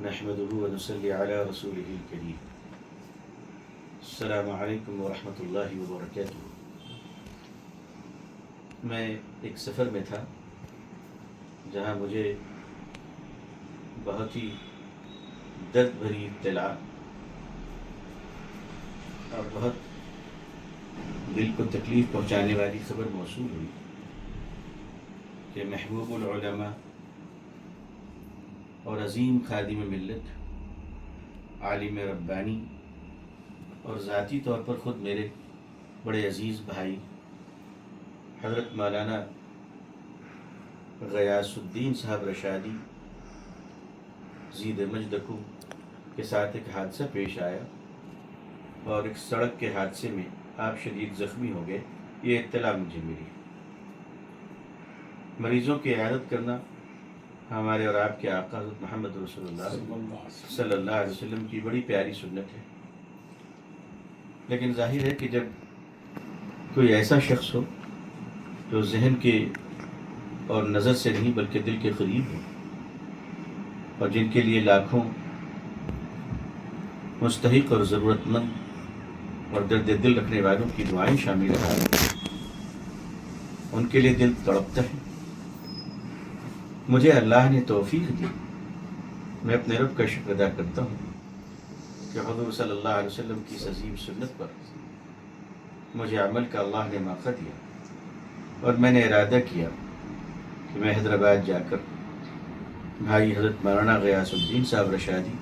نحمده ونصلي على رسوله الكريم. السلام علیکم ورحمۃ اللہ وبرکاتہ. میں ایک سفر میں تھا جہاں مجھے بہت ہی درد بھری اطلاع اور بہت دل کو تکلیف پہنچانے والی خبر موصول ہوئی کہ محبوب العلماء اور عظیم خادم ملت، عالم ربانی اور ذاتی طور پر خود میرے بڑے عزیز بھائی حضرت مولانا غیاث الدین صاحب رشادی زید مجدکو کے ساتھ ایک حادثہ پیش آیا اور ایک سڑک کے حادثے میں آپ شدید زخمی ہو گئے. یہ اطلاع مجھے ملی. مریضوں کی عیادت کرنا ہمارے اور آپ کے آقا حضرت محمد رسول اللہ صلی اللہ علیہ وسلم کی بڑی پیاری سنت ہے. لیکن ظاہر ہے کہ جب کوئی ایسا شخص ہو جو ذہن کے اور نظر سے نہیں بلکہ دل کے قریب ہو اور جن کے لیے لاکھوں مستحق اور ضرورت مند اور درد دل رکھنے والوں کی دعائیں شامل ہیں، ان کے لیے دل تڑپتا ہے. مجھے اللہ نے توفیق دی. میں اپنے رب کا شکر ادا کرتا ہوں کہ حضور صلی اللہ علیہ وسلم کی عظیم سنت پر مجھے عمل کا اللہ نے موقع دیا اور میں نے ارادہ کیا کہ میں حیدرآباد جا کر بھائی حضرت مولانا غیاث الدین صاحب رشادی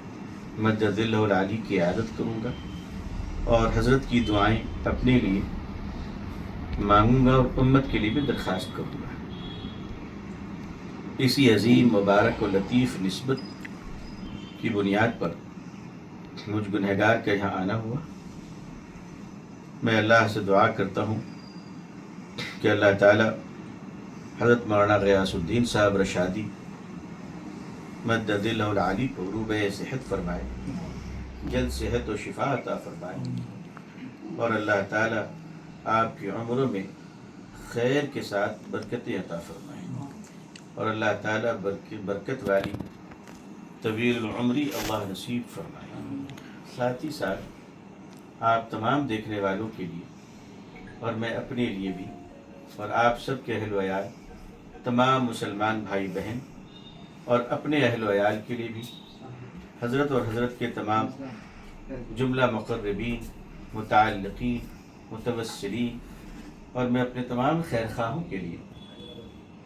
مدد اللہ العالی کی عیادت کروں گا اور حضرت کی دعائیں اپنے لیے مانگوں گا اور امت کے لیے بھی درخواست کروں گا. اسی عظیم مبارک و لطیف نسبت کی بنیاد پر مجھ گنہگار کا یہاں آنا ہوا. میں اللہ سے دعا کرتا ہوں کہ اللہ تعالی حضرت مولانا غیاث الدین صاحب رشادی مدد اللہ العالی کو روبہ صحت فرمائے، جلد صحت و شفا عطا فرمائے اور اللہ تعالی آپ کی عمروں میں خیر کے ساتھ برکتیں عطا فرمائے اور اللہ تعالیٰ برکت والی طویل العمری اللہ نصیب فرمائے. ساتھ ہی ساتھ آپ تمام دیکھنے والوں کے لیے اور میں اپنے لیے بھی اور آپ سب کے اہل و عیال، تمام مسلمان بھائی بہن اور اپنے اہل و عیال کے لیے بھی، حضرت اور حضرت کے تمام جملہ مقربین، متعلقین، متوسلین اور میں اپنے تمام خیر خواہوں کے لیے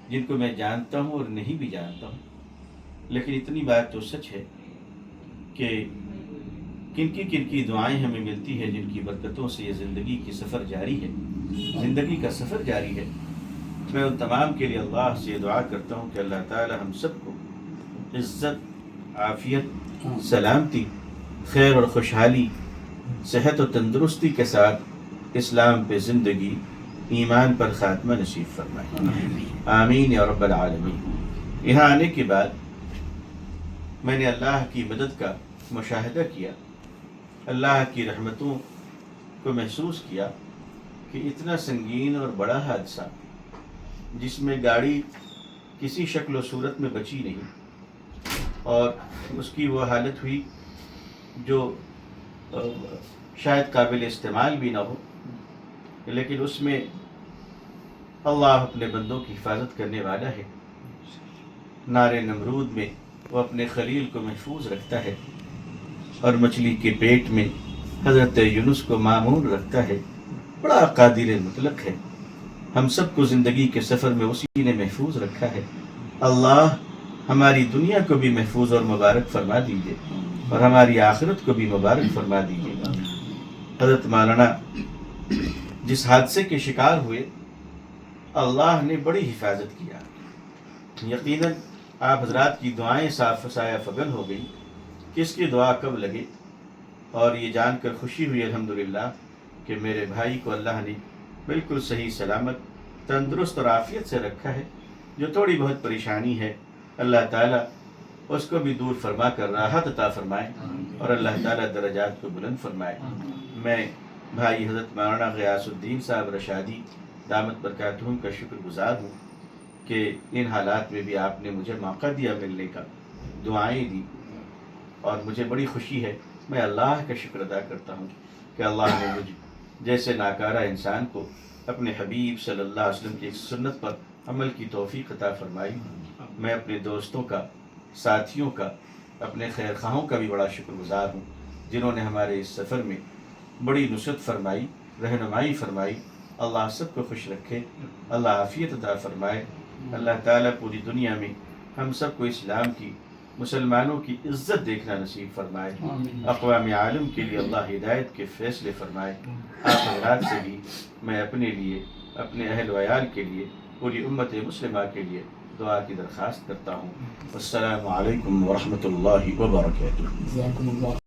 جن کو میں جانتا ہوں اور نہیں بھی جانتا ہوں، لیکن اتنی بات تو سچ ہے کہ کن کی دعائیں ہمیں ملتی ہے جن کی برکتوں سے یہ زندگی کی سفر جاری ہے، زندگی کا سفر جاری ہے. میں ان تمام کے لیے اللہ سے دعا کرتا ہوں کہ اللہ تعالی ہم سب کو عزت، عافیت، سلامتی، خیر اور خوشحالی، صحت و تندرستی کے ساتھ اسلام پہ زندگی، ایمان پر خاتمہ نصیب فرمائے. آمین یا رب العالمین. یہاں آنے کے بعد میں نے اللہ کی مدد کا مشاہدہ کیا، اللہ کی رحمتوں کو محسوس کیا کہ اتنا سنگین اور بڑا حادثہ جس میں گاڑی کسی شکل و صورت میں بچی نہیں اور اس کی وہ حالت ہوئی جو شاید قابل استعمال بھی نہ ہو، لیکن اس میں اللہ اپنے بندوں کی حفاظت کرنے والا ہے. نار نمرود میں وہ اپنے خلیل کو محفوظ رکھتا ہے اور مچھلی کے پیٹ میں حضرت یونس کو مامون رکھتا ہے. بڑا قادر مطلق ہے. ہم سب کو زندگی کے سفر میں اسی نے محفوظ رکھا ہے. اللہ ہماری دنیا کو بھی محفوظ اور مبارک فرما دیجیے اور ہماری آخرت کو بھی مبارک فرما دیجیے. حضرت مولانا جس حادثے کے شکار ہوئے، اللہ نے بڑی حفاظت کیا. یقیناً آپ حضرات کی دعائیں صاف سایہ فگن ہو گئی. کس کی دعا کب لگے، اور یہ جان کر خوشی ہوئی الحمدللہ کہ میرے بھائی کو اللہ نے بالکل صحیح سلامت، تندرست اور عافیت سے رکھا ہے. جو تھوڑی بہت پریشانی ہے اللہ تعالیٰ اس کو بھی دور فرما کر راحت عطا فرمائے اور اللہ تعالیٰ درجات کو بلند فرمائے. میں بھائی حضرت مولانا غیاث الدین صاحب رشادی دامت برکاتہم کا شکر گزار ہوں کہ ان حالات میں بھی آپ نے مجھے موقع دیا ملنے کا، دعائیں دی اور مجھے بڑی خوشی ہے، میں اللہ کا شکر ادا کرتا ہوں کہ اللہ نے مجھ جیسے ناکارہ انسان کو اپنے حبیب صلی اللہ علیہ وسلم کی ایک سنت پر عمل کی توفیق عطا فرمائی۔ میں اپنے دوستوں کا، ساتھیوں کا، اپنے خیر خواہوں کا بھی بڑا شکر گزار ہوں جنہوں نے ہمارے اس سفر میں بڑی نصرت فرمائی، رہنمائی فرمائی۔ اللہ سب کو خوش رکھے، اللہ عافیت عطا فرمائے۔ اللہ تعالیٰ پوری دنیا میں ہم سب کو اسلام کی، مسلمانوں کی عزت دیکھنا نصیب فرمائے۔ اقوام عالم کے لیے اللہ ہدایت کے فیصلے فرمائے۔ آپ حضرات سے بھی میں اپنے لیے، اپنے اہل و عیال کے لیے، پوری امت مسلمہ کے لیے دعا کی درخواست کرتا ہوں۔ السلام علیکم ورحمۃ اللہ وبرکاتہ۔